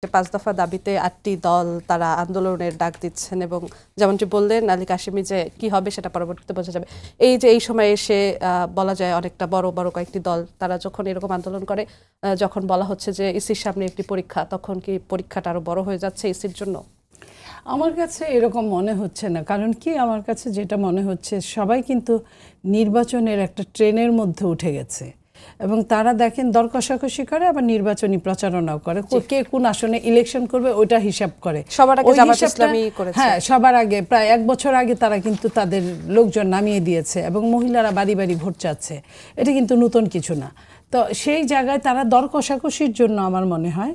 পাঁচ দফা দাবিতে ৮টি দল তারা আন্দোলনের ডাক দিচ্ছেন এবং যেমনটি বললেন আলী কাশেমি যে কি হবে সেটা পরবর্তীতে বোঝা যাবে। এই যে এই সময় এসে বলা যায় অনেকটা বড় বড় কয়েকটি দল তারা যখন এরকম আন্দোলন করে, যখন বলা হচ্ছে যে ইসির সামনে একটি পরীক্ষা, তখন কি পরীক্ষাটা আরো বড় হয়ে যাচ্ছে ইসির জন্য? আমার কাছে এরকম মনে হচ্ছে না। কারণ কি, আমার কাছে যেটা মনে হচ্ছে সবাই কিন্তু নির্বাচনের একটা ট্রেনের মধ্যে উঠে গেছে এবং তারা দেখেন দর কষাকষি করে, আবার নির্বাচনী প্রচারণাও করে, কে কোন আসনে ইলেকশন করবে ওইটা হিসাব করে। সবার আগে জামাত ইসলামী করেছে। হ্যাঁ, সবার আগে প্রায় 1 বছর আগে তারা কিন্তু তাদের লোকজন নামিয়ে দিয়েছে এবং মহিলারা বাড়ি বাড়ি ভোট চাচ্ছে। এটা কিন্তু নতুন কিছু না। তো সেই জায়গায় তারা দর কষাকষির জন্য আমার মনে হয়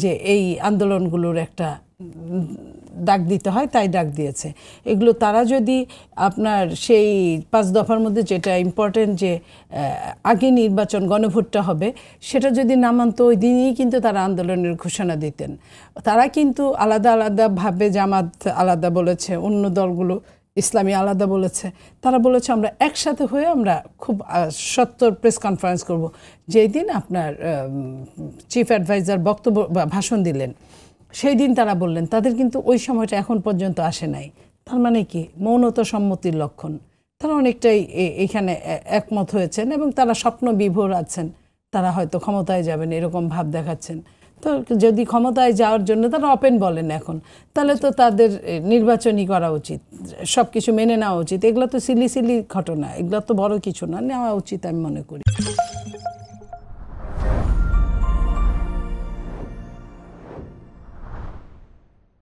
যে এই আন্দোলনগুলোর একটা ডাক দিতে হয়, তাই ডাক দিয়েছে। এগুলো তারা যদি আপনার সেই 5 দফার মধ্যে যেটা ইম্পর্টেন্ট যে আগে নির্বাচন গণভোটটা হবে, সেটা যদি না মানতো ওই দিনই কিন্তু তারা আন্দোলনের ঘোষণা দিতেন। তারা কিন্তু আলাদা আলাদাভাবে, জামাত আলাদা বলেছে, অন্য দলগুলো ইসলামী আলাদা বলেছে, তারা বলেছে আমরা একসাথে হয়ে আমরা খুব সত্তর প্রেস কনফারেন্স করব। যেই দিন আপনার চিফ অ্যাডভাইজার বক্তব্য বা ভাষণ দিলেন সেই দিন তারা বললেন, তাদের কিন্তু ওই সময়টা এখন পর্যন্ত আসে নাই। তার মানে কি, মৌনতা সম্মতির লক্ষণ। তারা অনেকটাই এখানে একমত হয়েছেন এবং তারা স্বপ্ন বিভোর আছেন, তারা হয়তো ক্ষমতায় যাবেন এরকম ভাব দেখাচ্ছেন। তো যদি ক্ষমতায় যাওয়ার জন্য তারা ওপেন বলেন এখন, তাহলে তো তাদের নির্বাচনই করা উচিত, সব কিছু মেনে নেওয়া উচিত। এগুলো তো সিলি ঘটনা, এগুলো তো বড় কিছু না, নেওয়া উচিত আমি মনে করি।